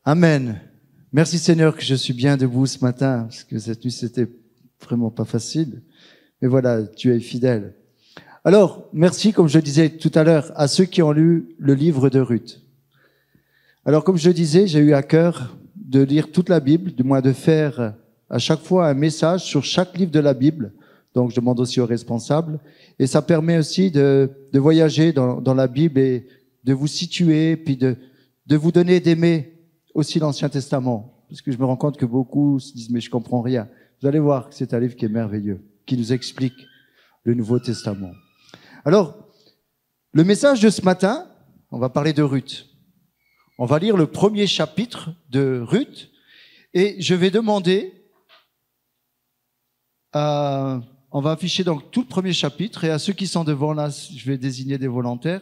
Amen. Merci Seigneur que je suis bien debout ce matin, parce que cette nuit c'était vraiment pas facile. Mais voilà, tu es fidèle. Alors, merci, comme je disais tout à l'heure, à ceux qui ont lu le livre de Ruth. Alors, comme je disais, j'ai eu à cœur de lire toute la Bible, du moins de faire à chaque fois un message sur chaque livre de la Bible. Donc, je demande aussi aux responsables. Et ça permet aussi de voyager dans la Bible et de vous situer, puis de vous donner d'aimer aussi l'Ancien Testament. Parce que je me rends compte que beaucoup se disent, mais je comprends rien. Vous allez voir que c'est un livre qui est merveilleux, qui nous explique le Nouveau Testament. Alors, le message de ce matin, on va parler de Ruth. On va lire le premier chapitre de Ruth et je vais demander on va afficher donc tout le premier chapitre et à ceux qui sont devant là, je vais désigner des volontaires.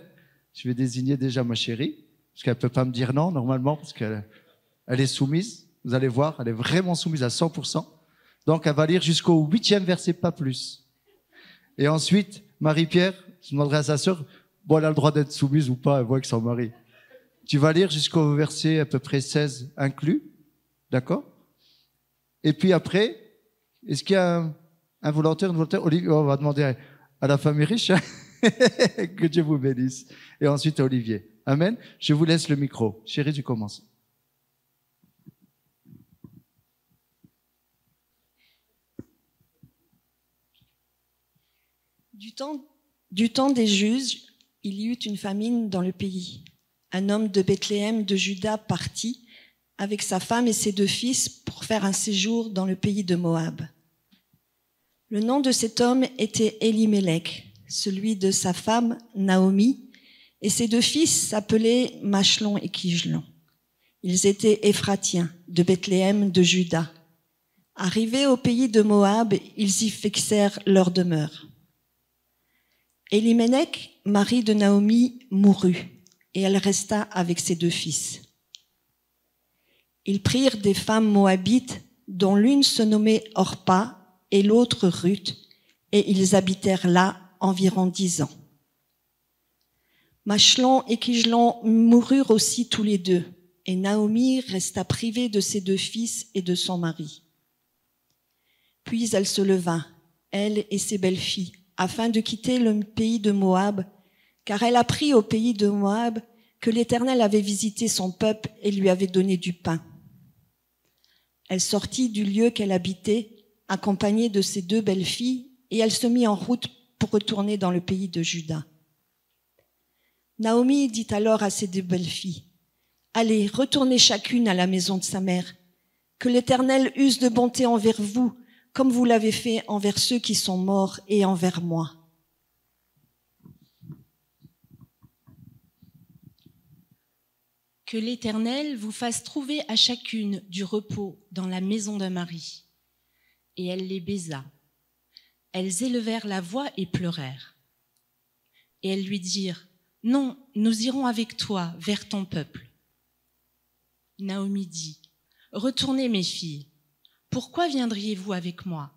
Je vais désigner déjà ma chérie, parce qu'elle peut pas me dire non normalement, parce qu'elle est soumise. Vous allez voir, elle est vraiment soumise à 100%. Donc elle va lire jusqu'au 8e verset, pas plus. Et ensuite, Marie-Pierre, je demanderai à sa sœur, bon, elle a le droit d'être soumise ou pas, elle voit que son mari. Tu vas lire jusqu'au verset à peu près 16 inclus, d'accord? Et puis après, est-ce qu'il y a un volontaire, une volontaire? Olivier, on va demander à la famille riche, hein. Que Dieu vous bénisse. Et ensuite à Olivier. Amen. Je vous laisse le micro. Chérie, tu commences. Du temps des juges, il y eut une famine dans le pays. Un homme de Bethléem de Juda partit avec sa femme et ses 2 fils pour faire un séjour dans le pays de Moab. Le nom de cet homme était Élimélec, celui de sa femme Naomi, et ses 2 fils s'appelaient Machlon et Kijlon. Ils étaient Éphratiens de Bethléem de Juda. Arrivés au pays de Moab, ils y fixèrent leur demeure. Élimélec, mari de Naomi, mourut, et elle resta avec ses 2 fils. Ils prirent des femmes moabites, dont l'une se nommait Orpa et l'autre Ruth, et ils habitèrent là environ 10 ans. Machlon et Kijlon moururent aussi tous les 2, et Naomi resta privée de ses 2 fils et de son mari. Puis elle se leva, elle et ses belles-filles, afin de quitter le pays de Moab, car elle apprit au pays de Moab que l'Éternel avait visité son peuple et lui avait donné du pain. Elle sortit du lieu qu'elle habitait, accompagnée de ses 2 belles-filles, et elle se mit en route pour retourner dans le pays de Juda. Naomi dit alors à ses 2 belles-filles, « Allez, retournez chacune à la maison de sa mère. Que l'Éternel use de bonté envers vous, comme vous l'avez fait envers ceux qui sont morts et envers moi. » Que l'Éternel vous fasse trouver à chacune du repos dans la maison d'un mari. Et elle les baisa. Elles élevèrent la voix et pleurèrent. Et elles lui dirent, « Non, nous irons avec toi vers ton peuple. » Naomi dit, « Retournez mes filles. Pourquoi viendriez-vous avec moi?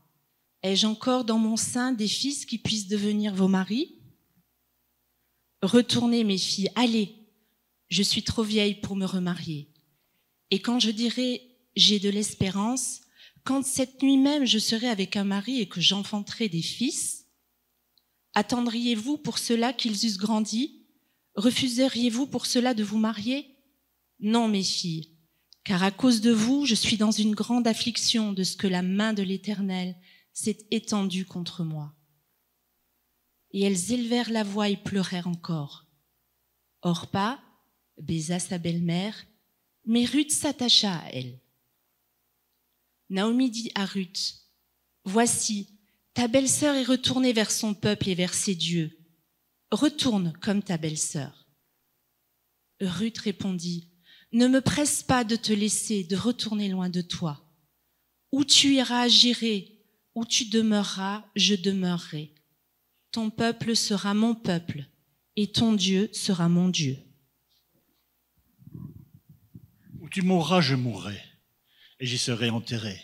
Ai-je encore dans mon sein des fils qui puissent devenir vos maris? Retournez mes filles, allez. Je suis trop vieille pour me remarier. Et quand je dirai « j'ai de l'espérance », quand cette nuit même je serai avec un mari et que j'enfanterai des fils, attendriez-vous pour cela qu'ils eussent grandi? Refuseriez-vous pour cela de vous marier? Non, mes filles, car à cause de vous, je suis dans une grande affliction de ce que la main de l'Éternel s'est étendue contre moi. Et elles élevèrent la voix et pleurèrent encore. Orpa baisa sa belle-mère, mais Ruth s'attacha à elle. Naomi dit à Ruth, « Voici, ta belle-sœur est retournée vers son peuple et vers ses dieux. Retourne comme ta belle-sœur. » Ruth répondit, « Ne me presse pas de te laisser, de retourner loin de toi. Où tu iras, j'irai, où tu demeureras, je demeurerai. Ton peuple sera mon peuple, et ton Dieu sera mon Dieu. » Où tu mourras, je mourrai, et j'y serai enterré.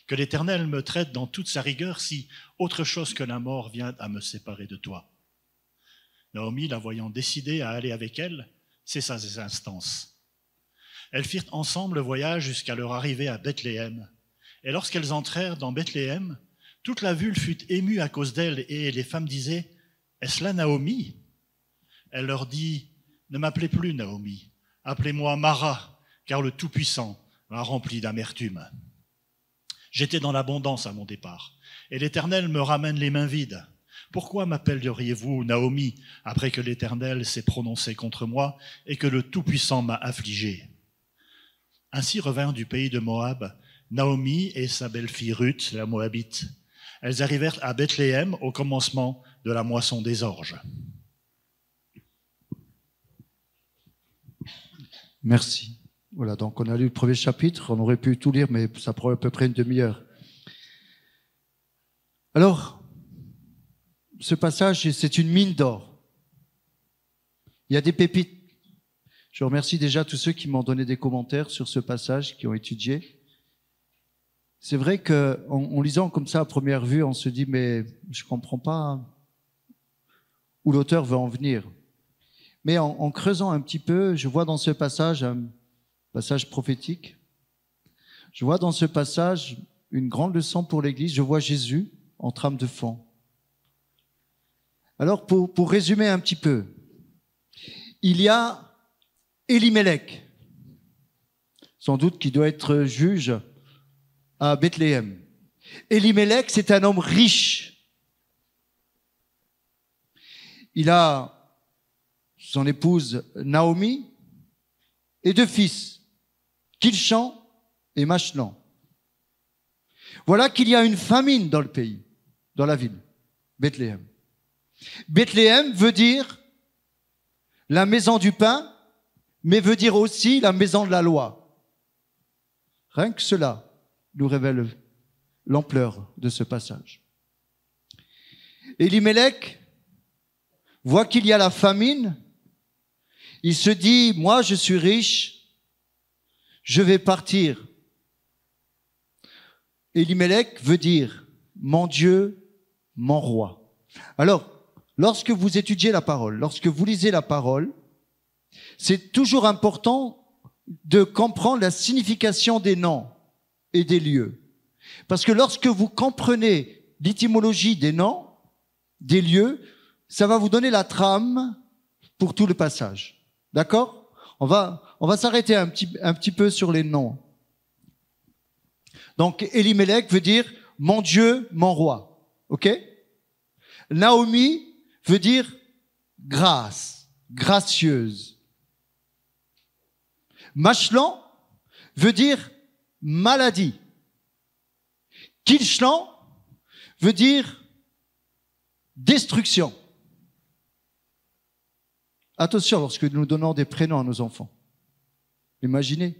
Que l'Éternel me traite dans toute sa rigueur si autre chose que la mort vient à me séparer de toi. Naomi, la voyant décidée à aller avec elle, cessa ses instances. Elles firent ensemble le voyage jusqu'à leur arrivée à Bethléem. Et lorsqu'elles entrèrent dans Bethléem, toute la ville fut émue à cause d'elles, et les femmes disaient, « Est-ce là Naomi ?» Elle leur dit, « Ne m'appelez plus Naomi, appelez-moi Mara, car le Tout-Puissant m'a rempli d'amertume. J'étais dans l'abondance à mon départ, et l'Éternel me ramène les mains vides. Pourquoi m'appelleriez-vous Naomi, après que l'Éternel s'est prononcé contre moi et que le Tout-Puissant m'a affligé ?» Ainsi revinrent du pays de Moab Naomi et sa belle-fille Ruth, la Moabite. Elles arrivèrent à Bethléem au commencement de la moisson des orges. Merci. Voilà, donc on a lu le premier chapitre, on aurait pu tout lire, mais ça prend à peu près une demi-heure. Alors, ce passage, c'est une mine d'or. Il y a des pépites. Je remercie déjà tous ceux qui m'ont donné des commentaires sur ce passage, qui ont étudié. C'est vrai qu'en lisant comme ça à première vue, on se dit, mais je comprends pas où l'auteur veut en venir. Mais en creusant un petit peu, je vois dans ce passage un passage prophétique. Je vois dans ce passage une grande leçon pour l'Église. Je vois Jésus en trame de fond. Alors, pour résumer un petit peu, il y a Elimelech, sans doute qui doit être juge à Bethléem. Elimelech, c'est un homme riche. Il a son épouse Naomi et 2 fils, Kilshan et Machlan. Voilà qu'il y a une famine dans le pays, dans la ville, Bethléem. Bethléem veut dire la maison du pain, mais veut dire aussi la maison de la loi. Rien que cela nous révèle l'ampleur de ce passage. Elimelech voit qu'il y a la famine. Il se dit, moi je suis riche, je vais partir. Elimelech veut dire, mon Dieu, mon roi. Alors, lorsque vous étudiez la parole, lorsque vous lisez la parole, c'est toujours important de comprendre la signification des noms et des lieux. Parce que lorsque vous comprenez l'étymologie des noms, des lieux, ça va vous donner la trame pour tout le passage. D'accord ? On va s'arrêter un petit peu sur les noms. Donc, Elimelech veut dire « mon Dieu, mon roi ». Ok ? Naomi veut dire « grâce », « gracieuse ». Machlan veut dire « maladie ». Kilshan veut dire « destruction ». Attention lorsque nous donnons des prénoms à nos enfants. Imaginez,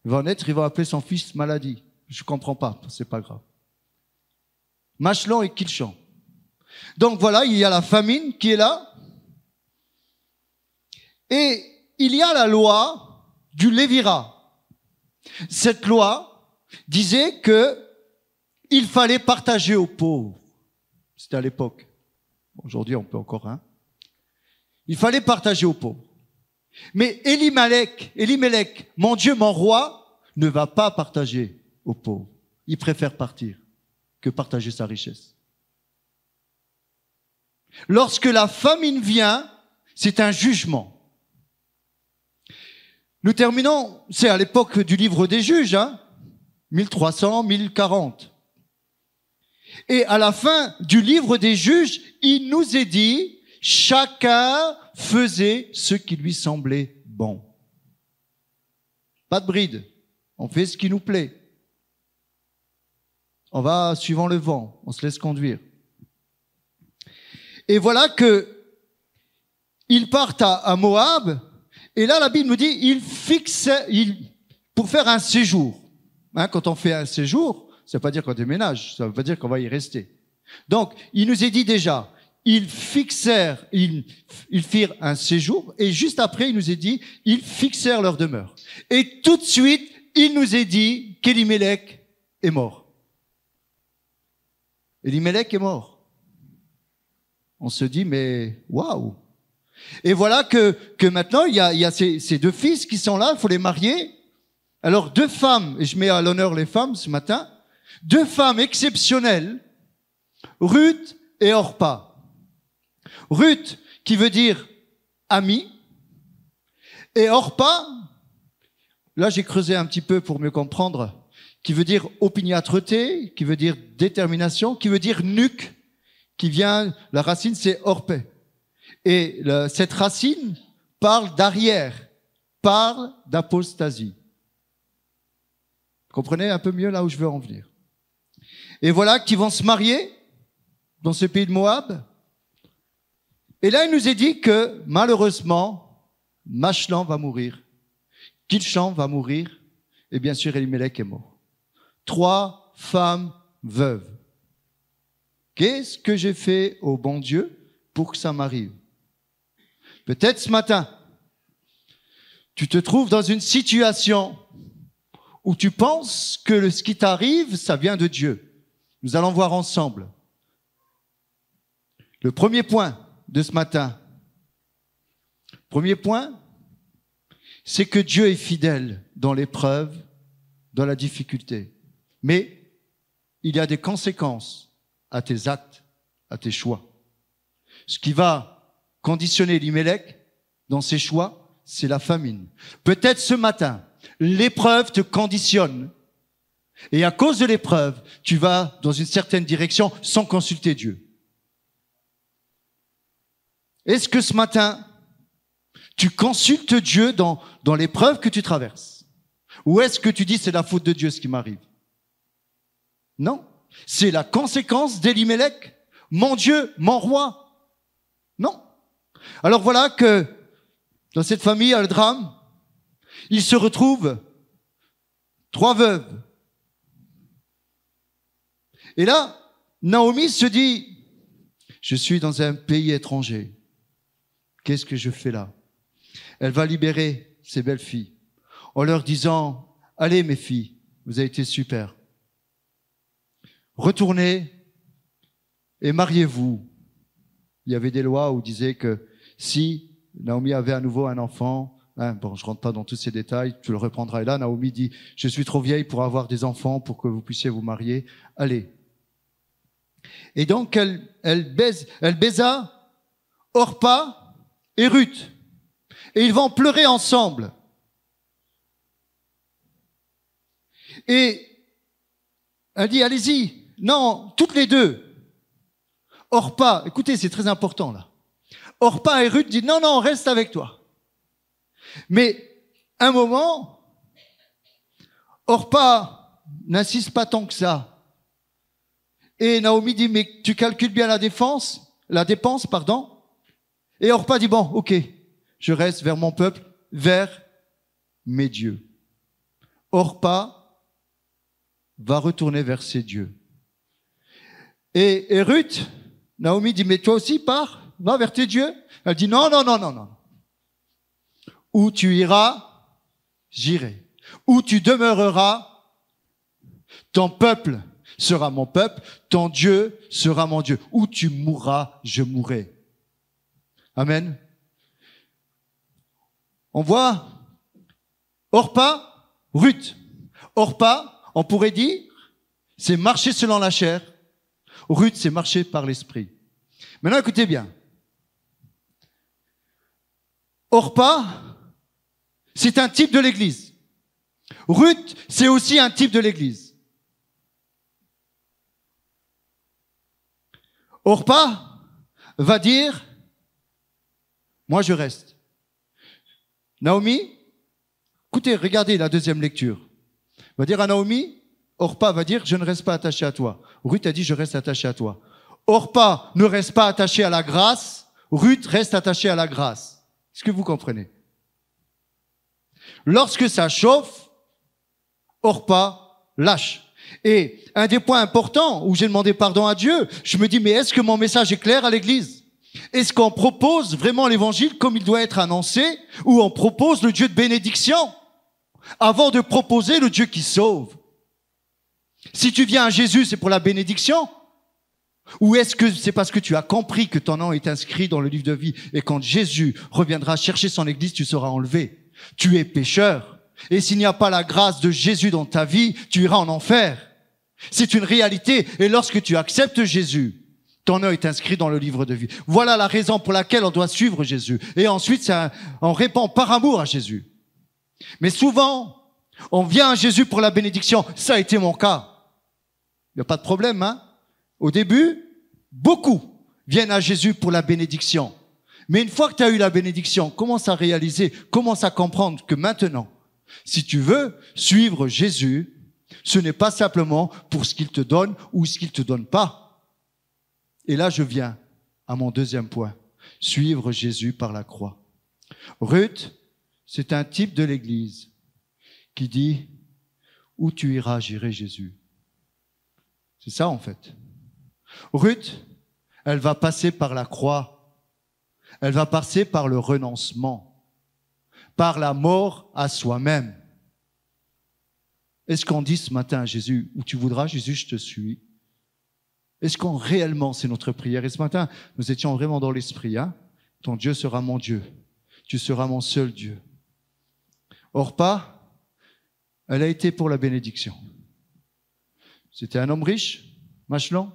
il va naître, il va appeler son fils maladie. Je comprends pas, c'est pas grave. Machlan et Kilshan. Donc voilà, il y a la famine qui est là. Et il y a la loi du Lévira. Cette loi disait que il fallait partager aux pauvres. C'était à l'époque. Aujourd'hui, on peut encore, hein. Il fallait partager aux pauvres. Mais Elimelech, mon Dieu, mon roi, ne va pas partager aux pauvres. Il préfère partir que partager sa richesse. Lorsque la famine vient, c'est un jugement. Nous terminons, c'est à l'époque du livre des juges, hein, 1300, 1040. Et à la fin du livre des juges, il nous est dit, chacun faisait ce qui lui semblait bon. Pas de bride. On fait ce qui nous plaît. On va suivant le vent. On se laisse conduire. Et voilà que ils partent à Moab. Et là, la Bible nous dit, pour faire un séjour. Hein, quand on fait un séjour, ça ne veut pas dire qu'on déménage. Ça ne veut pas dire qu'on va y rester. Donc, il nous est dit déjà, ils firent un séjour, et juste après, il nous est dit, ils fixèrent leur demeure. Et tout de suite, il nous est dit qu'Elimelech est mort. Elimelech est mort. On se dit, mais waouh! Et voilà que maintenant, il y a ces 2 fils qui sont là, il faut les marier, Alors, 2 femmes, et je mets à l'honneur les femmes ce matin, 2 femmes exceptionnelles, Ruth et Orpa. Ruth, qui veut dire amie, et Orpa, là j'ai creusé un petit peu pour mieux comprendre, qui veut dire opiniâtreté, qui veut dire détermination, qui veut dire nuque, qui vient, la racine c'est orpé. Et cette racine parle d'arrière, parle d'apostasie. Vous comprenez un peu mieux là où je veux en venir. Et voilà qu'ils vont se marier dans ce pays de Moab. Et là, il nous est dit que, malheureusement, Machlan va mourir, Kilchan va mourir, et bien sûr, Elimelech est mort. 3 femmes veuves. Qu'est-ce que j'ai fait au bon Dieu pour que ça m'arrive? Peut-être ce matin, tu te trouves dans une situation où tu penses que ce qui t'arrive, ça vient de Dieu. Nous allons voir ensemble. Le premier point de ce matin, c'est que Dieu est fidèle dans l'épreuve, dans la difficulté. Mais il y a des conséquences à tes actes, à tes choix. Ce qui va conditionner Elimelech dans ses choix, c'est la famine. Peut-être ce matin, l'épreuve te conditionne. Et à cause de l'épreuve, tu vas dans une certaine direction sans consulter Dieu. Est-ce que ce matin, tu consultes Dieu dans l'épreuve que tu traverses? Ou est-ce que tu dis c'est la faute de Dieu ce qui m'arrive? Non, c'est la conséquence d'Elimelech, mon Dieu, mon roi. Non. Alors voilà que dans cette famille, il y a le drame. Il se retrouve 3 veuves. Et là, Naomi se dit, je suis dans un pays étranger. Qu'est-ce que je fais là? Elle va libérer ses belles filles en leur disant, allez mes filles, vous avez été super. Retournez et mariez-vous. Il y avait des lois où disait que si Naomi avait à nouveau un enfant, bon, je rentre pas dans tous ces détails, tu le reprendras. Et là, Naomi dit, je suis trop vieille pour avoir des enfants, pour que vous puissiez vous marier. Allez. Et donc, elle baisa Orpa et Ruth. Et ils vont pleurer ensemble. Et elle dit, allez-y. Non, toutes les deux. Orpa, écoutez, c'est très important là. Orpa et Ruth disent, non, non, reste avec toi. Mais, un moment, Orpa n'insiste pas tant que ça. Et Naomi dit, mais tu calcules bien la dépense. Et Orpa dit, bon, ok, je reste vers mon peuple, vers mes dieux. Orpa va retourner vers ses dieux. Et Ruth, Naomi dit, mais toi aussi pars, va vers tes dieux. Elle dit, non, non, non, non, non. Où tu iras, j'irai. Où tu demeureras, ton peuple sera mon peuple, ton Dieu sera mon Dieu. Où tu mourras, je mourrai. Amen. On voit Orpa, Ruth. Orpa, on pourrait dire, c'est marcher selon la chair. Ruth, c'est marcher par l'esprit. Maintenant, écoutez bien. Orpa, c'est un type de l'église. Ruth, c'est aussi un type de l'église. Orpa va dire, moi je reste. Naomi, écoutez, regardez la deuxième lecture. Va dire à Naomi, Orpa va dire, je ne reste pas attaché à toi. Ruth a dit, je reste attaché à toi. Orpa ne reste pas attaché à la grâce, Ruth reste attachée à la grâce. Est-ce que vous comprenez? Lorsque ça chauffe, Orpa lâche. Et un des points importants où j'ai demandé pardon à Dieu, je me dis, mais est-ce que mon message est clair à l'église? Est-ce qu'on propose vraiment l'évangile comme il doit être annoncé, ou on propose le Dieu de bénédiction avant de proposer le Dieu qui sauve? Si tu viens à Jésus, c'est pour la bénédiction? Ou est-ce que c'est parce que tu as compris que ton nom est inscrit dans le livre de vie et quand Jésus reviendra chercher son église, tu seras enlevé? Tu es pécheur, Et s'il n'y a pas la grâce de Jésus dans ta vie, tu iras en enfer. C'est une réalité. Et lorsque tu acceptes Jésus, ton nom est inscrit dans le livre de vie. Voilà la raison pour laquelle on doit suivre Jésus. Et ensuite, on répond par amour à Jésus. Mais souvent, on vient à Jésus pour la bénédiction. Ça a été mon cas. Il n'y a pas de problème, hein? Au début, beaucoup viennent à Jésus pour la bénédiction. Mais une fois que tu as eu la bénédiction, commence à réaliser, commence à comprendre que maintenant, si tu veux suivre Jésus, ce n'est pas simplement pour ce qu'il te donne ou ce qu'il te donne pas. Et là, je viens à mon deuxième point. Suivre Jésus par la croix. Ruth, c'est un type de l'Église qui dit « Où tu iras, j'irai Jésus ». C'est ça en fait. Ruth, elle va passer par la croix. Elle va passer par le renoncement, par la mort à soi-même. Est-ce qu'on dit ce matin à Jésus, où tu voudras, Jésus, je te suis? Est-ce qu'on réellement, c'est notre prière? Et ce matin, nous étions vraiment dans l'esprit, hein? Ton Dieu sera mon Dieu. Tu seras mon seul Dieu. Orpa, elle a été pour la bénédiction. C'était un homme riche, Machelon.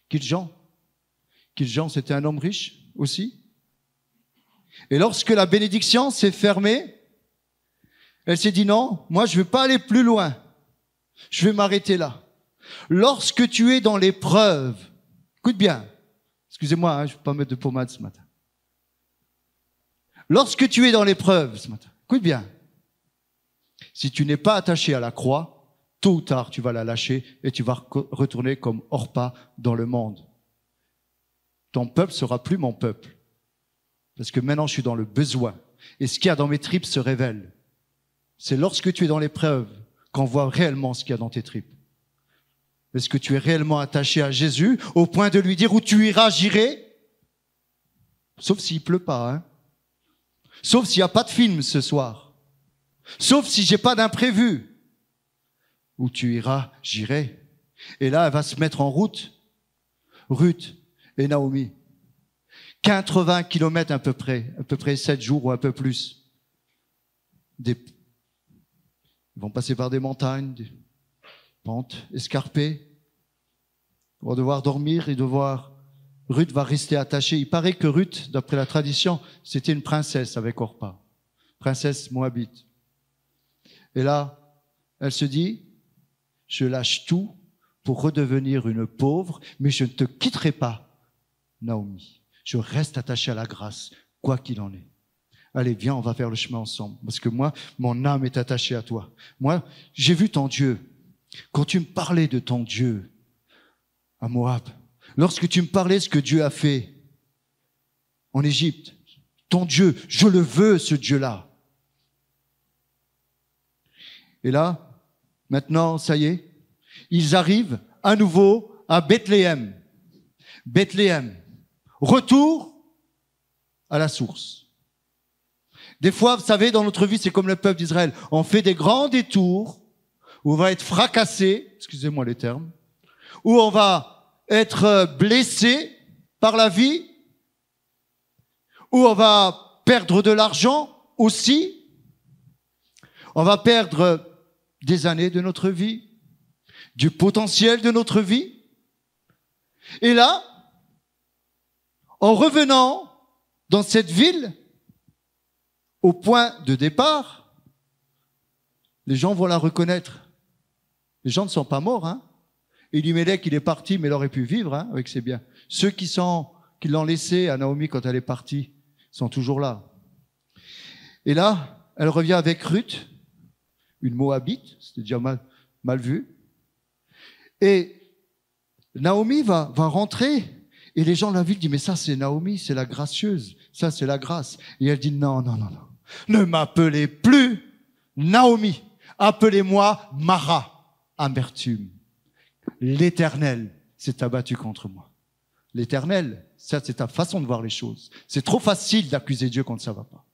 Kiljan, c'était un homme riche aussi. Et lorsque la bénédiction s'est fermée, elle s'est dit non, moi je ne vais pas aller plus loin. Je vais m'arrêter là. Lorsque tu es dans l'épreuve, écoute bien, excusez-moi, hein, je ne vais pas mettre de pommade ce matin. Lorsque tu es dans l'épreuve ce matin, écoute bien, si tu n'es pas attaché à la croix, tôt ou tard tu vas la lâcher et tu vas retourner comme Orpa dans le monde. Ton peuple sera plus mon peuple. Parce que maintenant, je suis dans le besoin. Et ce qu'il y a dans mes tripes se révèle. C'est lorsque tu es dans l'épreuve qu'on voit réellement ce qu'il y a dans tes tripes. Est-ce que tu es réellement attaché à Jésus au point de lui dire où tu iras, j'irai? Sauf s'il pleut pas, hein. Sauf s'il n'y a pas de film ce soir. Sauf si j'ai pas d'imprévu. Où tu iras, j'irai. Et là, elle va se mettre en route. Ruth et Naomi. 80 kilomètres à peu près 7 jours ou un peu plus. Ils vont passer par des montagnes, des pentes escarpées. Ils vont devoir dormir et Ruth va rester attachée. Il paraît que Ruth, d'après la tradition, c'était une princesse avec Orpa. Princesse moabite. Et là, elle se dit, je lâche tout pour redevenir une pauvre, mais je ne te quitterai pas, Naomi. Je reste attaché à la grâce, quoi qu'il en est. Allez, viens, on va faire le chemin ensemble. Parce que moi, mon âme est attachée à toi. Moi, j'ai vu ton Dieu. Quand tu me parlais de ton Dieu à Moab, lorsque tu me parlais de ce que Dieu a fait en Égypte, ton Dieu, je le veux, ce Dieu-là. Et là, maintenant, ça y est, ils arrivent à nouveau à Bethléem. Bethléem. Retour à la source. Des fois, vous savez, dans notre vie, c'est comme le peuple d'Israël. On fait des grands détours où on va être fracassé, excusez-moi les termes, où on va être blessé par la vie, où on va perdre de l'argent aussi. On va perdre des années de notre vie, du potentiel de notre vie. Et là, en revenant dans cette ville, au point de départ, les gens vont la reconnaître. Les gens ne sont pas morts, hein. Elimelech, il est parti, mais il aurait pu vivre, hein, avec ses biens. Ceux qui l'ont laissé à Naomi quand elle est partie, sont toujours là. Et là, elle revient avec Ruth, une Moabite, c'était déjà mal vu. Et Naomi va rentrer, et les gens de la ville disent, mais ça c'est Naomi, c'est la gracieuse, ça c'est la grâce. Et elle dit, non, ne m'appelez plus Naomi, appelez-moi Mara, amertume. L'Éternel s'est abattu contre moi. L'Éternel, ça c'est ta façon de voir les choses. C'est trop facile d'accuser Dieu quand ça va pas.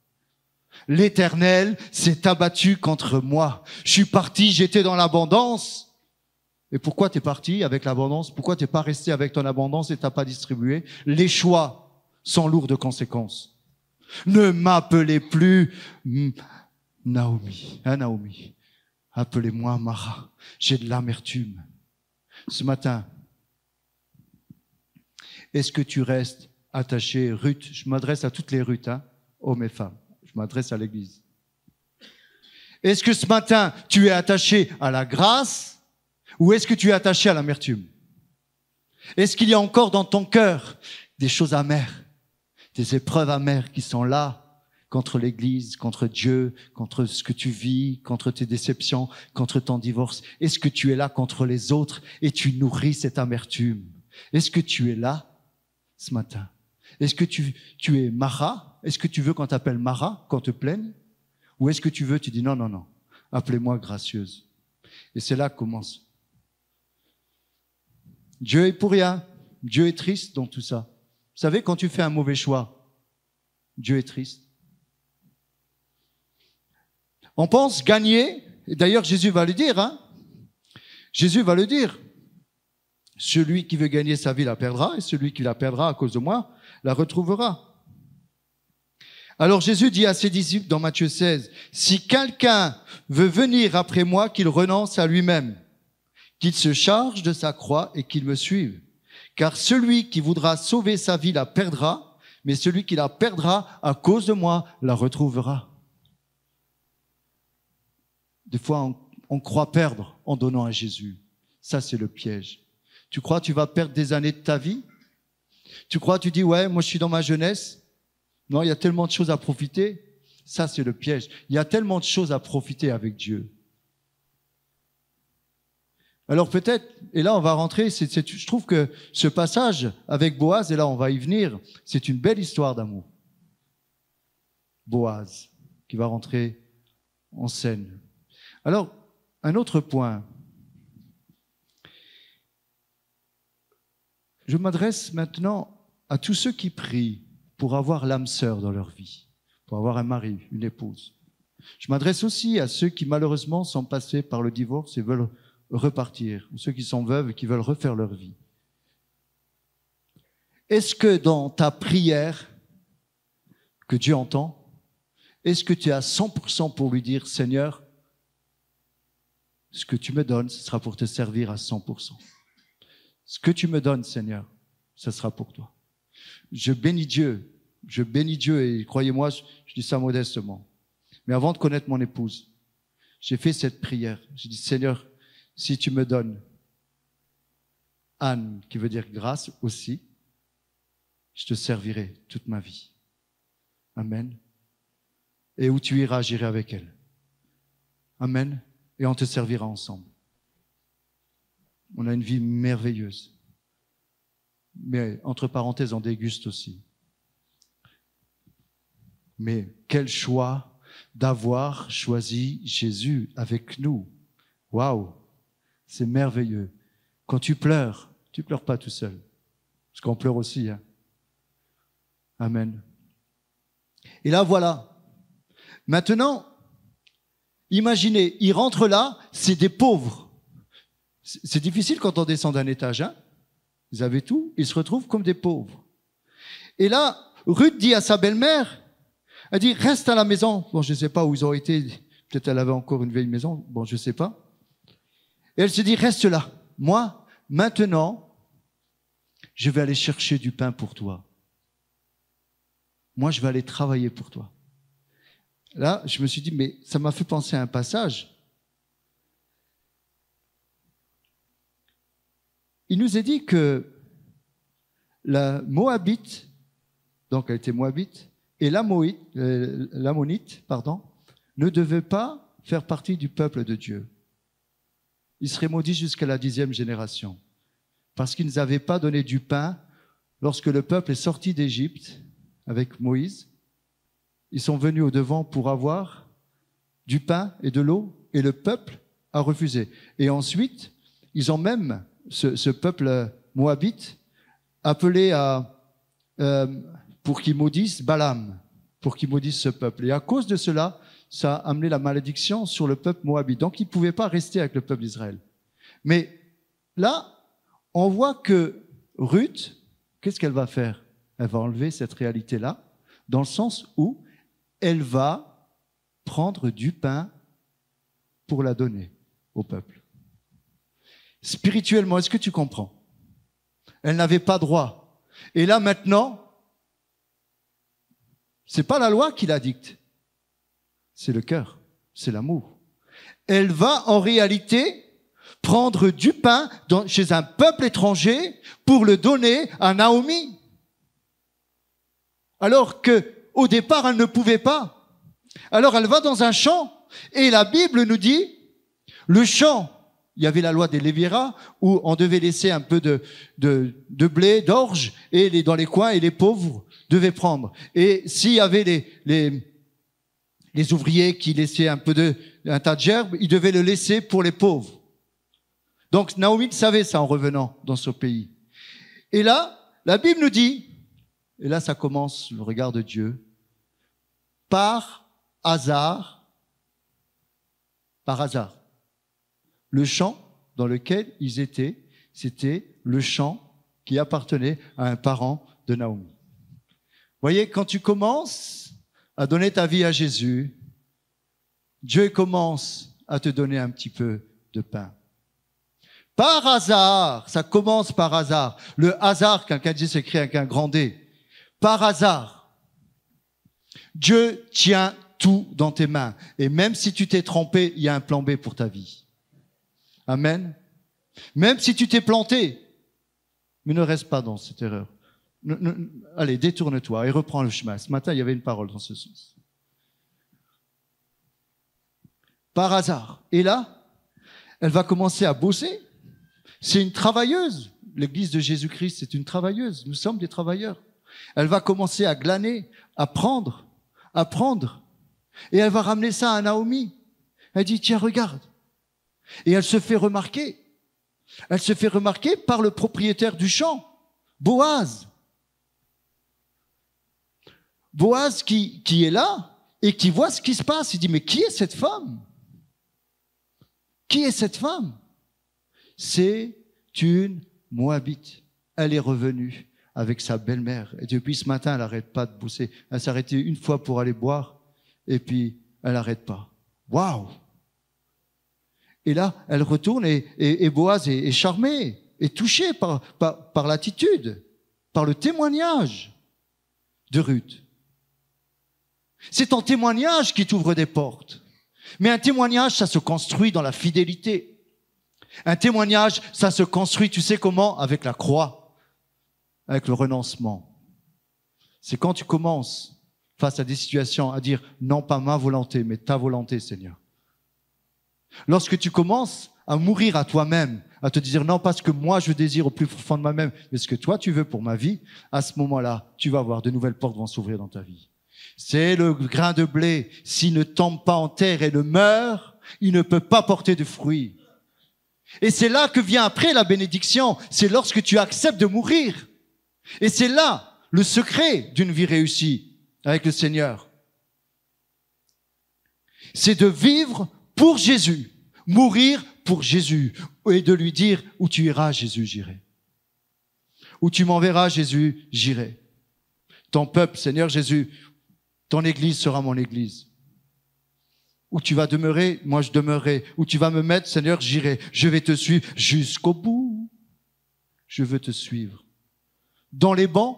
L'Éternel s'est abattu contre moi. Je suis parti, j'étais dans l'abondance. Et pourquoi t'es parti avec l'abondance? Pourquoi t'es pas resté avec ton abondance et t'as pas distribué? Les choix sont lourds de conséquences. Ne m'appelez plus Naomi, hein Naomi, appelez-moi Mara, j'ai de l'amertume. Ce matin, est-ce que tu restes attaché, Ruth, je m'adresse à toutes les Ruth, hein, hommes et femmes, je m'adresse à l'Église. Est-ce que ce matin, tu es attaché à la grâce ou est-ce que tu es attaché à l'amertume? Est-ce qu'il y a encore dans ton cœur des choses amères, des épreuves amères qui sont là contre l'Église, contre Dieu, contre ce que tu vis, contre tes déceptions, contre ton divorce? Est-ce que tu es là contre les autres et tu nourris cette amertume? Est-ce que tu es là ce matin? Est-ce que tu es Mara? Est-ce que tu veux qu'on t'appelle Mara, qu'on te plaigne? Ou est-ce que tu veux, tu dis non, appelez-moi gracieuse. Et c'est là que commence. Dieu est pour rien. Dieu est triste dans tout ça. Vous savez, quand tu fais un mauvais choix, Dieu est triste. On pense gagner, et d'ailleurs Jésus va le dire, hein. Jésus va le dire. Celui qui veut gagner sa vie la perdra, et celui qui la perdra à cause de moi la retrouvera. Alors Jésus dit à ses disciples dans Matthieu 16, « Si quelqu'un veut venir après moi, qu'il renonce à lui-même, qu'il se charge de sa croix et qu'il me suive. Car celui qui voudra sauver sa vie la perdra, mais celui qui la perdra à cause de moi la retrouvera. » Des fois, on croit perdre en donnant à Jésus. Ça, c'est le piège. Tu crois que tu vas perdre des années de ta vie? Tu crois, tu dis, ouais, moi je suis dans ma jeunesse. Non, il y a tellement de choses à profiter. Ça, c'est le piège. Il y a tellement de choses à profiter avec Dieu. Alors peut-être, et là on va rentrer, je trouve que ce passage avec Boaz, et là on va y venir, c'est une belle histoire d'amour. Boaz, qui va rentrer en scène. Alors, un autre point. Je m'adresse maintenant à tous ceux qui prient pour avoir l'âme sœur dans leur vie, pour avoir un mari, une épouse. Je m'adresse aussi à ceux qui malheureusement sont passés par le divorce et veulent repartir, ou ceux qui sont veuves et qui veulent refaire leur vie. Est-ce que dans ta prière que Dieu entend, est-ce que tu es à 100% pour lui dire, Seigneur, ce que tu me donnes, ce sera pour te servir à 100%. Ce que tu me donnes, Seigneur, ce sera pour toi. Je bénis Dieu et croyez-moi, je dis ça modestement. Mais avant de connaître mon épouse, j'ai fait cette prière. J'ai dit, Seigneur, si tu me donnes Anne, qui veut dire grâce aussi, je te servirai toute ma vie. Amen. Et où tu iras, j'irai avec elle. Amen. Et on te servira ensemble. On a une vie merveilleuse. Mais entre parenthèses, on déguste aussi. Mais quel choix d'avoir choisi Jésus avec nous. Waouh, c'est merveilleux. Quand tu pleures pas tout seul. Parce qu'on pleure aussi. Hein. Amen. Et là, voilà. Maintenant, imaginez, ils rentrent là, c'est des pauvres. C'est difficile quand on descend d'un étage, hein. Ils avaient tout, ils se retrouvent comme des pauvres. Et là, Ruth dit à sa belle-mère, elle dit, reste à la maison. Bon, je ne sais pas où ils ont été, peut-être elle avait encore une vieille maison, bon, je ne sais pas. Et elle se dit, reste là. Moi, maintenant, je vais aller chercher du pain pour toi. Moi, je vais aller travailler pour toi. Là, je me suis dit, mais ça m'a fait penser à un passage. Il nous est dit que la Moabite, donc elle était Moabite, et l'Ammonite, ne devaient pas faire partie du peuple de Dieu. Ils seraient maudits jusqu'à la 10e génération, parce qu'ils n'avaient pas donné du pain lorsque le peuple est sorti d'Égypte avec Moïse. Ils sont venus au devant pour avoir du pain et de l'eau, et le peuple a refusé. Et ensuite, ils ont même ce peuple moabite appelé pour qu'il maudisse Balaam, pour qu'il maudisse ce peuple. Et à cause de cela, ça a amené la malédiction sur le peuple moabite. Donc, ils ne pouvaient pas rester avec le peuple d'Israël. Mais là, on voit que Ruth, qu'est-ce qu'elle va faire? Elle va enlever cette réalité-là, dans le sens où elle va prendre du pain pour la donner au peuple. Spirituellement, est-ce que tu comprends? Elle n'avait pas droit. Et là maintenant, c'est pas la loi qui la dicte, c'est le cœur, c'est l'amour. Elle va en réalité prendre du pain chez un peuple étranger pour le donner à Naomi. Alors que au départ, elle ne pouvait pas. Alors elle va dans un champ et la Bible nous dit, le champ, il y avait la loi des Léviras où on devait laisser un peu de blé, d'orge et dans les coins et les pauvres devaient prendre. Et s'il y avait les ouvriers qui laissaient un tas de gerbes, ils devaient le laisser pour les pauvres. Donc Naomi savait ça en revenant dans son pays. Et là, la Bible nous dit, et là ça commence le regard de Dieu, par hasard, le champ dans lequel ils étaient, c'était le champ qui appartenait à un parent de Naomi. Vous voyez, quand tu commences à donner ta vie à Jésus, Dieu commence à te donner un petit peu de pain. Par hasard, ça commence par hasard. Le hasard, quelqu'un dit, s'écrit avec un grand D. Par hasard, Dieu tient tout dans tes mains. Et même si tu t'es trompé, il y a un plan B pour ta vie. Amen. Même si tu t'es planté, mais ne reste pas dans cette erreur. Allez, détourne-toi et reprends le chemin. Ce matin, il y avait une parole dans ce sens. Par hasard. Et là, elle va commencer à bosser. C'est une travailleuse. L'église de Jésus-Christ, c'est une travailleuse. Nous sommes des travailleurs. Elle va commencer à glaner, à prendre. Et elle va ramener ça à Naomi. Elle dit, tiens, regarde. Et elle se fait remarquer. Elle se fait remarquer par le propriétaire du champ, Boaz. Boaz qui est là et qui voit ce qui se passe. Il dit, mais qui est cette femme? Qui est cette femme? C'est une Moabite. Elle est revenue avec sa belle-mère. Et depuis ce matin, elle n'arrête pas de bosser. Elle s'est arrêtée une fois pour aller boire, et puis elle n'arrête pas. Waouh! Et là, elle retourne et Boaz est charmé, est touché par l'attitude, par le témoignage de Ruth. C'est ton témoignage qui t'ouvre des portes. Mais un témoignage, ça se construit dans la fidélité. Un témoignage, ça se construit, tu sais comment? Avec la croix, avec le renoncement. C'est quand tu commences, face à des situations, à dire « Non, pas ma volonté, mais ta volonté, Seigneur ». Lorsque tu commences à mourir à toi-même, à te dire « Non, pas ce que moi je désire au plus profond de moi-même, mais ce que toi tu veux pour ma vie », à ce moment-là, tu vas voir de nouvelles portes vont s'ouvrir dans ta vie. C'est le grain de blé, s'il ne tombe pas en terre et ne meurt, il ne peut pas porter de fruits. Et c'est là que vient après la bénédiction, c'est lorsque tu acceptes de mourir. Et c'est là le secret d'une vie réussie avec le Seigneur. C'est de vivre pour Jésus, mourir pour Jésus, et de lui dire, où tu iras, Jésus, j'irai. Où tu m'enverras, Jésus, j'irai. Ton peuple, Seigneur Jésus, ton église sera mon église. Où tu vas demeurer, moi je demeurerai. Où tu vas me mettre, Seigneur, j'irai. Je vais te suivre jusqu'au bout. Je veux te suivre. Dans les bons,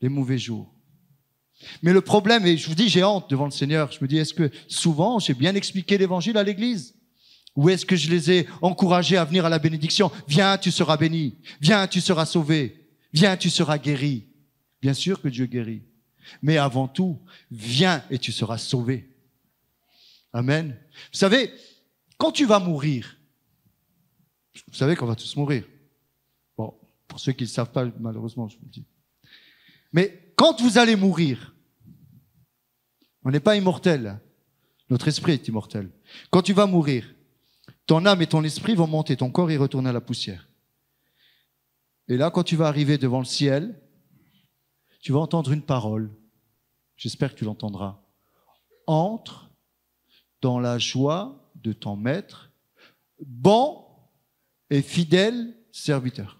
les mauvais jours. Mais le problème, et je vous dis, j'ai honte devant le Seigneur. Je me dis, est-ce que souvent j'ai bien expliqué l'évangile à l'église? Ou est-ce que je les ai encouragés à venir à la bénédiction? Viens, tu seras béni. Viens, tu seras sauvé. Viens, tu seras guéri. Bien sûr que Dieu guérit. Mais avant tout, viens et tu seras sauvé. Amen. Vous savez, quand tu vas mourir, vous savez qu'on va tous mourir. Bon, pour ceux qui ne le savent pas, malheureusement, je vous le dis. Mais quand vous allez mourir, on n'est pas immortel. Notre esprit est immortel. Quand tu vas mourir, ton âme et ton esprit vont monter, ton corps y retourne à la poussière. Et là, quand tu vas arriver devant le ciel, tu vas entendre une parole. J'espère que tu l'entendras. Entre dans la joie de ton maître, bon et fidèle serviteur.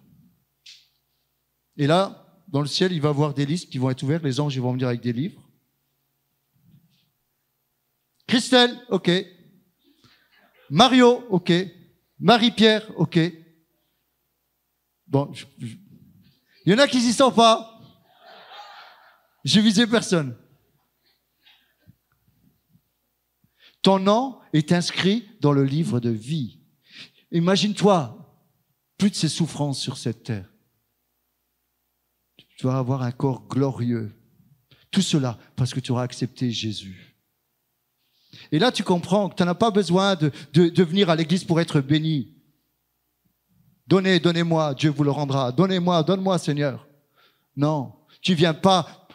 Et là, dans le ciel, il va y avoir des listes qui vont être ouvertes. Les anges ils vont venir avec des livres. Christelle, ok. Mario, ok. Marie-Pierre, ok. Bon, il y en a qui s'y sont pas. J'ai visé personne. Ton nom est inscrit dans le livre de vie. Imagine-toi, plus de ces souffrances sur cette terre. Tu vas avoir un corps glorieux. Tout cela parce que tu auras accepté Jésus. Et là, tu comprends que tu n'as pas besoin de venir à l'église pour être béni. Donnez, donnez-moi, Dieu vous le rendra. Donnez-moi, donne-moi, Seigneur. Non, tu viens pas.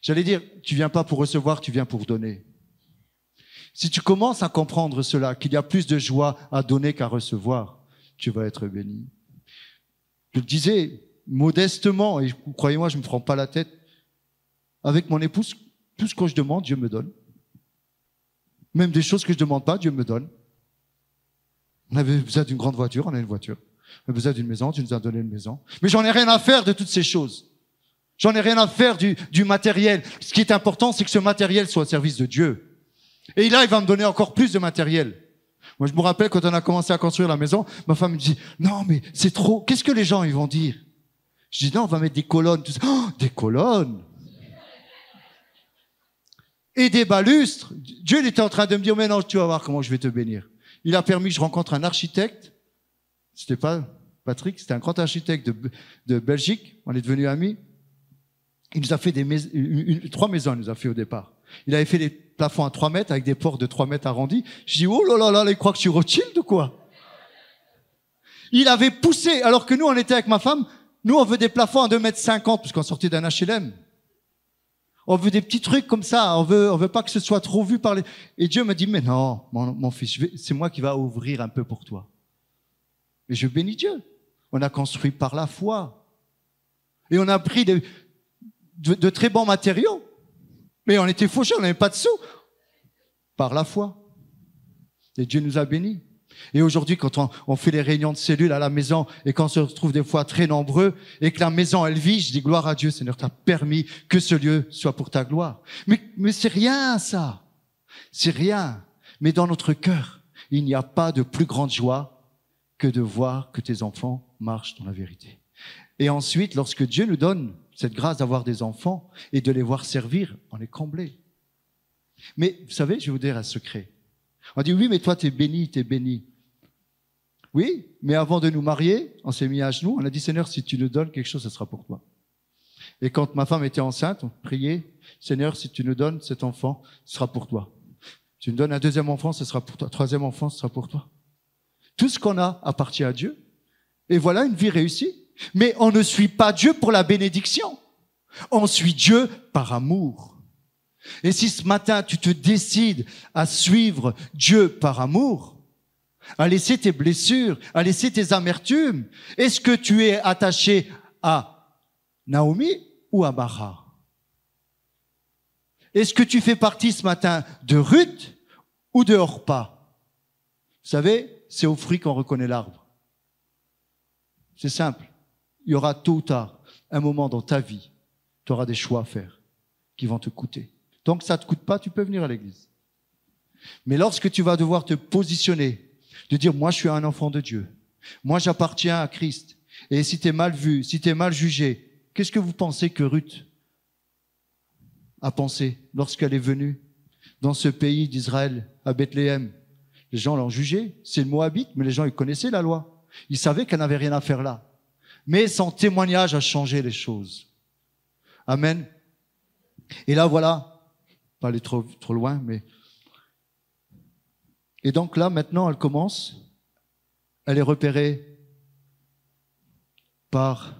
J'allais dire, tu viens pas pour recevoir, tu viens pour donner. Si tu commences à comprendre cela, qu'il y a plus de joie à donner qu'à recevoir, tu vas être béni. Je le disais modestement, et croyez-moi, je ne me prends pas la tête. Avec mon épouse, tout ce que je demande, Dieu me donne. Même des choses que je ne demande pas, Dieu me donne. On avait besoin d'une grande voiture, on a une voiture. On a besoin d'une maison, Dieu nous a donné une maison. Mais j'en ai rien à faire de toutes ces choses. J'en ai rien à faire du matériel. Ce qui est important, c'est que ce matériel soit au service de Dieu. Et là, il va me donner encore plus de matériel. Moi, je me rappelle quand on a commencé à construire la maison, ma femme me dit, non, mais c'est trop. Qu'est-ce que les gens, ils vont dire? Je dis, non, on va mettre des colonnes. Tout ça. Oh, des colonnes! Et des balustres. Dieu, il était en train de me dire, mais non, tu vas voir comment je vais te bénir. Il a permis que je rencontre un architecte. C'était pas Patrick, c'était un grand architecte de Belgique. On est devenus amis. Il nous a fait 3 maisons, il nous a fait au départ. Il avait fait les plafonds à 3 mètres avec des portes de 3 mètres arrondis. Je dis, oh là là, il croit que je suis Rothschild ou quoi? Il avait poussé, alors que nous, on était avec ma femme, nous, on veut des plafonds à 2,50 mètres, puisqu'on sortait d'un HLM. On veut des petits trucs comme ça, on veut pas que ce soit trop vu par les... Et Dieu me dit, mais non, mon fils, c'est moi qui va ouvrir un peu pour toi. Et je bénis Dieu. On a construit par la foi. Et on a pris de très bons matériaux. Mais on était fauchés, on n'avait pas de sous. Par la foi. Et Dieu nous a bénis. Et aujourd'hui, quand on fait les réunions de cellules à la maison et qu'on se retrouve des fois très nombreux et que la maison, elle vit, je dis gloire à Dieu, Seigneur, tu as permis que ce lieu soit pour ta gloire. Mais c'est rien, ça. C'est rien. Mais dans notre cœur, il n'y a pas de plus grande joie que de voir que tes enfants marchent dans la vérité. Et ensuite, lorsque Dieu nous donne cette grâce d'avoir des enfants et de les voir servir, on est comblé. Mais vous savez, je vais vous dire un secret. On dit, oui, mais toi, t'es béni, t'es béni. Oui, mais avant de nous marier, on s'est mis à genoux, on a dit, Seigneur, si tu nous donnes quelque chose, ce sera pour toi. Et quand ma femme était enceinte, on priait, Seigneur, si tu nous donnes cet enfant, ce sera pour toi. Si tu nous donnes un 2e enfant, ce sera pour toi. 3e enfant, ce sera pour toi. Tout ce qu'on a appartient à Dieu. Et voilà une vie réussie. Mais on ne suit pas Dieu pour la bénédiction. On suit Dieu par amour. Et si ce matin, tu te décides à suivre Dieu par amour, à laisser tes blessures, à laisser tes amertumes, est-ce que tu es attaché à Naomi ou à Mara? Est-ce que tu fais partie ce matin de Ruth ou de Orpa? Vous savez, c'est au fruit qu'on reconnaît l'arbre. C'est simple. Il y aura tôt ou tard un moment dans ta vie, tu auras des choix à faire qui vont te coûter. Tant que ça ne te coûte pas, tu peux venir à l'église. Mais lorsque tu vas devoir te positionner, de dire, moi je suis un enfant de Dieu, moi j'appartiens à Christ, et si tu es mal vu, si tu es mal jugé, qu'est-ce que vous pensez que Ruth a pensé lorsqu'elle est venue dans ce pays d'Israël, à Bethléem? Les gens l'ont jugé, c'est le Moabite, mais les gens ils connaissaient la loi. Ils savaient qu'elle n'avait rien à faire là. Mais son témoignage a changé les choses. Amen. Et là, voilà, pas aller trop loin, mais... Et donc là, maintenant, elle commence, elle est repérée par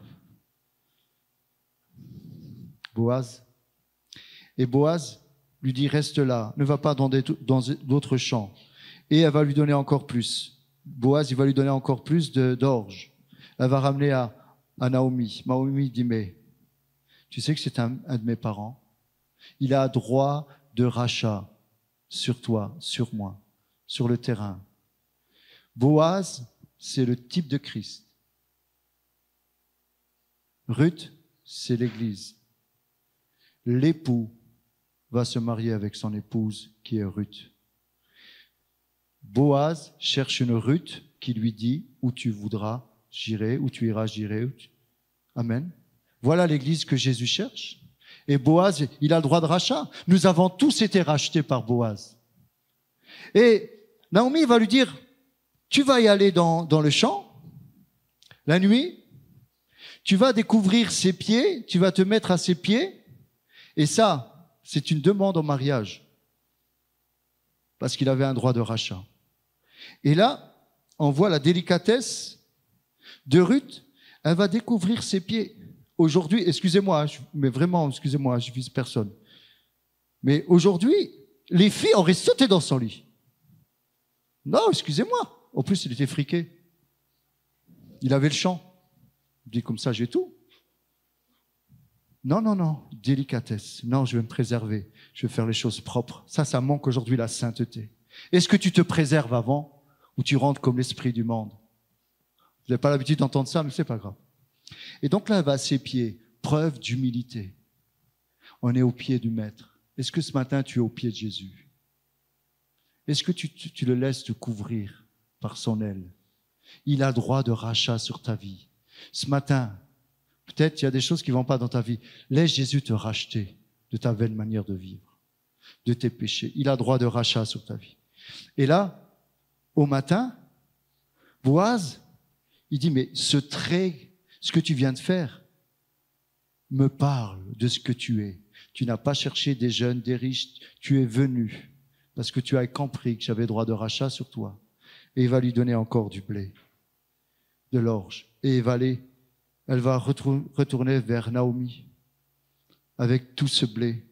Boaz. Et Boaz lui dit, reste là, ne va pas dans d'autres champs. Et elle va lui donner encore plus. Boaz, il va lui donner encore plus d'orge. Elle va ramener à Naomi. Naomi dit, mais tu sais que c'est un de mes parents. Il a droit de rachat sur toi, sur moi, sur le terrain. Boaz, c'est le type de Christ. Ruth, c'est l'Église. L'époux va se marier avec son épouse qui est Ruth. Boaz cherche une Ruth qui lui dit « Où tu voudras, j'irai, où tu iras, j'irai. » Amen. Voilà l'église que Jésus cherche. Et Boaz, il a le droit de rachat. Nous avons tous été rachetés par Boaz. Et Naomi va lui dire « Tu vas y aller dans le champ, la nuit, tu vas découvrir ses pieds, tu vas te mettre à ses pieds. » Et ça, c'est une demande en mariage. Parce qu'il avait un droit de rachat. Et là, on voit la délicatesse de Ruth. Elle va découvrir ses pieds. Aujourd'hui, excusez-moi, mais vraiment, excusez-moi, je vise personne. Mais aujourd'hui, les filles auraient sauté dans son lit. Non, excusez-moi. En plus, il était friqué. Il avait le champ. Il dit comme ça, j'ai tout. Non, non, non, délicatesse. Non, je vais me préserver. Je vais faire les choses propres. Ça manque aujourd'hui, la sainteté. Est-ce que tu te préserves avant ou tu rentres comme l'esprit du monde? Vous n'avez pas l'habitude d'entendre ça, mais c'est pas grave. Et donc là, elle va à ses pieds. Preuve d'humilité. On est au pied du Maître. Est-ce que ce matin, tu es au pied de Jésus? Est-ce que tu le laisses te couvrir par son aile? Il a droit de rachat sur ta vie. Ce matin, peut-être il y a des choses qui ne vont pas dans ta vie. Laisse Jésus te racheter de ta vaine manière de vivre, de tes péchés. Il a droit de rachat sur ta vie. Et là, au matin, Boaz, il dit, mais ce trait, ce que tu viens de faire, me parle de ce que tu es. Tu n'as pas cherché des jeunes, des riches, tu es venu parce que tu as compris que j'avais droit de rachat sur toi. Et il va lui donner encore du blé, de l'orge. Et elle va retourner vers Naomi avec tout ce blé,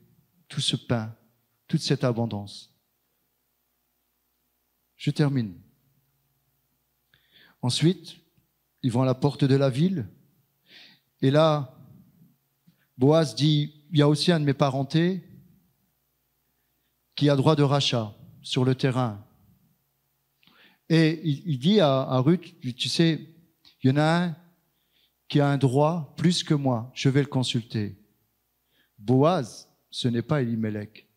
tout ce pain, toute cette abondance. Je termine. Ensuite, ils vont à la porte de la ville. Et là, Boaz dit, il y a aussi un de mes parentés qui a droit de rachat sur le terrain. Et il dit à Ruth, tu sais, il y en a un qui a un droit plus que moi, je vais le consulter. Boaz, ce n'est pas Elimelech.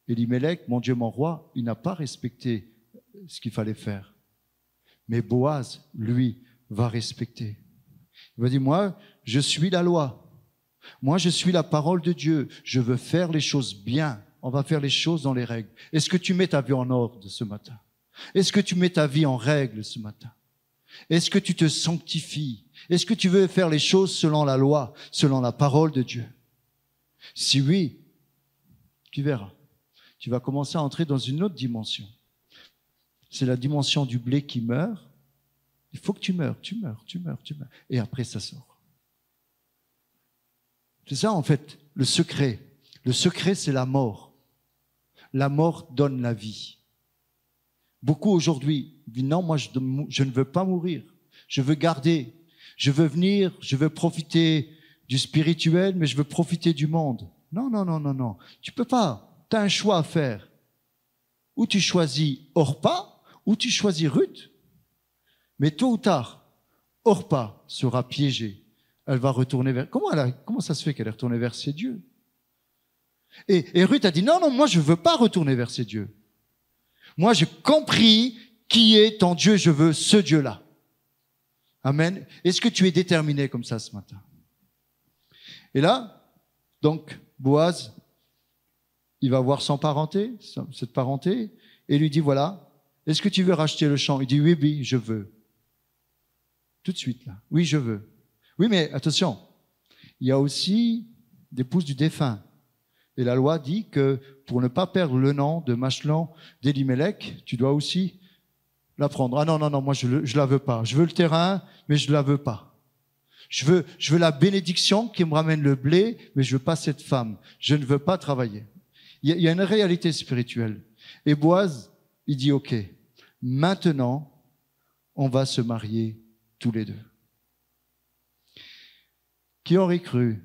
Elimelech, mon Dieu, mon roi, il n'a pas respecté ce qu'il fallait faire. Mais Boaz, lui, va respecter. Il va dire, moi, je suis la loi. Moi, je suis la parole de Dieu. Je veux faire les choses bien. On va faire les choses dans les règles. Est-ce que tu mets ta vie en ordre ce matin? Est-ce que tu mets ta vie en règle ce matin? Est-ce que tu te sanctifies? Est-ce que tu veux faire les choses selon la loi, selon la parole de Dieu? Si oui, tu verras. Tu vas commencer à entrer dans une autre dimension. C'est la dimension du blé qui meurt. Il faut que tu meurs. Et après, ça sort. C'est ça, en fait, le secret. Le secret, c'est la mort. La mort donne la vie. Beaucoup aujourd'hui disent, non, moi, je ne veux pas mourir. Je veux garder. Je veux venir, je veux profiter du spirituel, mais je veux profiter du monde. Non. Tu peux pas. Tu as un choix à faire. Ou tu choisis Orpa, ou tu choisis Ruth. Mais tôt ou tard, Orpa sera piégée. Elle va retourner vers... Comment ça se fait qu'elle est retournée vers ses dieux? Et Ruth a dit, non, moi je veux pas retourner vers ces dieux. Moi j'ai compris qui est ton Dieu, je veux ce Dieu-là. Amen. Est-ce que tu es déterminé comme ça ce matin? Et là, donc, Boaz, il va voir son parenté, cette parenté, et lui dit, voilà, est-ce que tu veux racheter le champ? Il dit, oui, je veux. Tout de suite, là. Oui, je veux. Oui, mais attention, il y a aussi l'épouse du défunt. Et la loi dit que pour ne pas perdre le nom de Machlon d'Elimelech, tu dois aussi la prendre. Ah non, moi je la veux pas. Je veux le terrain, mais je la veux pas. Je veux la bénédiction qui me ramène le blé, mais je veux pas cette femme. Je ne veux pas travailler. Il y a une réalité spirituelle. Et Boaz, il dit, OK, maintenant, on va se marier tous les deux. Qui aurait cru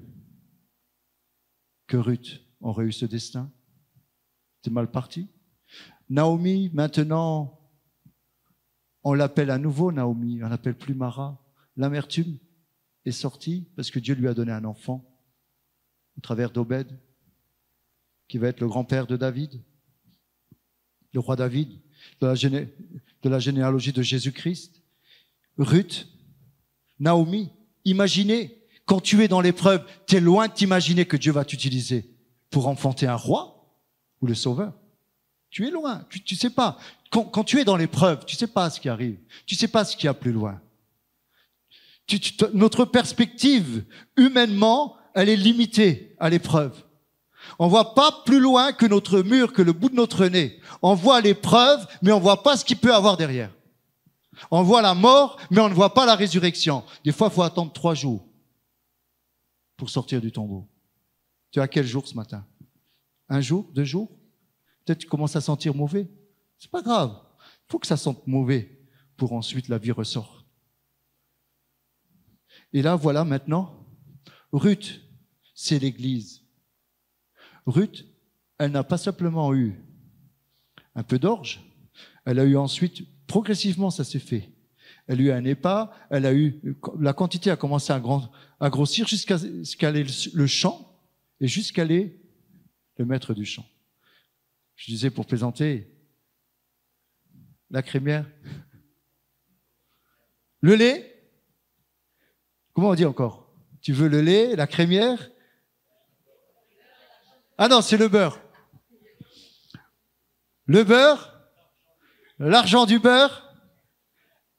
que Ruth aurait eu ce destin? C'est mal parti. Naomi, maintenant, on l'appelle à nouveau Naomi, on l'appelle plus Mara. L'amertume est sortie parce que Dieu lui a donné un enfant au travers d'Obed. qui va être le grand-père de David, le roi David, de la généalogie de Jésus-Christ. Ruth, Naomi, imaginez, quand tu es dans l'épreuve, tu es loin de t'imaginer que Dieu va t'utiliser pour enfanter un roi ou le sauveur. Tu es loin, tu sais pas. Quand tu es dans l'épreuve, tu sais pas ce qui arrive, tu sais pas ce qu'il y a plus loin. Notre perspective, humainement, elle est limitée à l'épreuve. On voit pas plus loin que notre mur, que le bout de notre nez. On voit l'épreuve, mais on voit pas ce qu'il peut avoir derrière. On voit la mort, mais on ne voit pas la résurrection. Des fois, il faut attendre 3 jours pour sortir du tombeau. Tu es à quel jour ce matin? 1 jour? 2 jours? Peut-être tu commences à sentir mauvais. C'est pas grave. Il faut que ça sente mauvais pour ensuite la vie ressorte. Et là, voilà maintenant, Ruth, c'est l'Église. Ruth, elle n'a pas simplement eu un peu d'orge, elle a eu ensuite, progressivement ça s'est fait. Elle a eu un épas, la quantité a commencé à grossir jusqu'à ce qu'elle ait le champ et jusqu'à aller le maître du champ. Je disais pour plaisanter, la crémière, le lait, comment on dit encore? Tu veux le lait, la crémière? Ah non, c'est le beurre. Le beurre, l'argent du beurre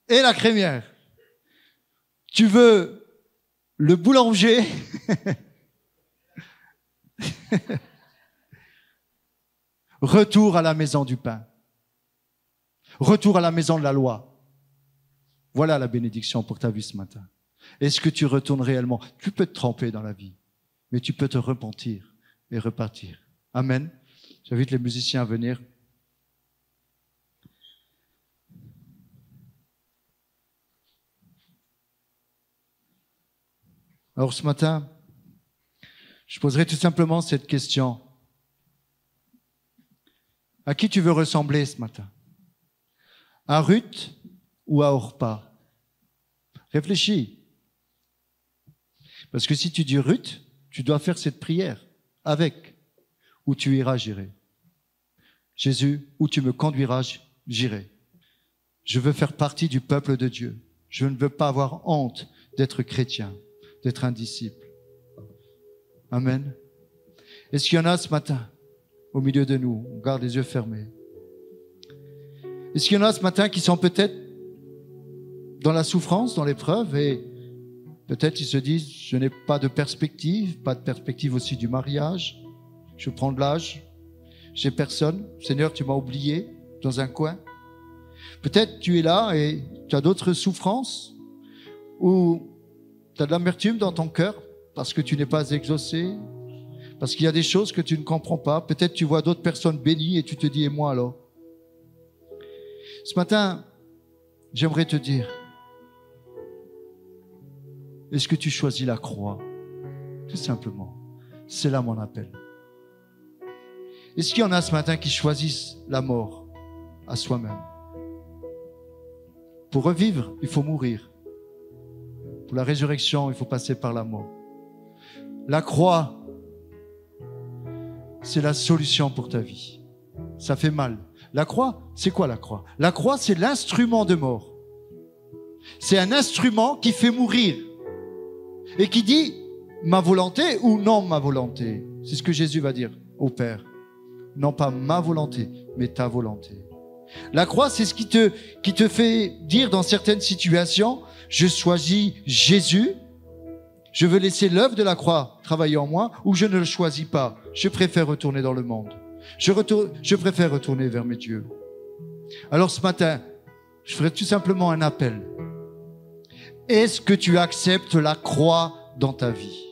et la crémière. Tu veux le boulanger? Retour à la maison du pain. Retour à la maison de la loi. Voilà la bénédiction pour ta vie ce matin. Est-ce que tu retournes réellement? Tu peux te tromper dans la vie, mais tu peux te repentir et repartir. Amen. J'invite les musiciens à venir. Alors ce matin, je poserai tout simplement cette question. À qui tu veux ressembler ce matin? À Ruth ou à Orpa? Réfléchis. Parce que si tu dis Ruth, tu dois faire cette prière avec. Où tu iras, j'irai. Jésus, où tu me conduiras, j'irai. Je veux faire partie du peuple de Dieu. Je ne veux pas avoir honte d'être chrétien, d'être un disciple. Amen. Est-ce qu'il y en a ce matin, au milieu de nous? On garde les yeux fermés. Est-ce qu'il y en a ce matin qui sont peut-être dans la souffrance, dans l'épreuve, et peut-être ils se disent, je n'ai pas de perspective aussi du mariage, je prends de l'âge, j'ai personne, Seigneur, tu m'as oublié dans un coin. Peut-être tu es là et tu as d'autres souffrances, ou tu as de l'amertume dans ton cœur parce que tu n'es pas exaucé, parce qu'il y a des choses que tu ne comprends pas. Peut-être tu vois d'autres personnes bénies et tu te dis, et moi alors? Ce matin, j'aimerais te dire, est-ce que tu choisis la croix? Tout simplement. C'est là mon appel. Est-ce qu'il y en a ce matin qui choisissent la mort à soi-même? Pour revivre, il faut mourir. Pour la résurrection, il faut passer par la mort. La croix, c'est la solution pour ta vie. Ça fait mal. La croix, c'est quoi la croix? La croix, c'est l'instrument de mort. C'est un instrument qui fait mourir et qui dit ma volonté ou non ma volonté. C'est ce que Jésus va dire au Père. Non pas ma volonté, mais ta volonté. La croix, c'est ce qui te fait dire dans certaines situations, je choisis Jésus, je veux laisser l'œuvre de la croix travailler en moi, ou je ne le choisis pas. Je préfère retourner dans le monde. Je préfère retourner vers mes dieux. Alors ce matin, je ferai tout simplement un appel. Est-ce que tu acceptes la croix dans ta vie?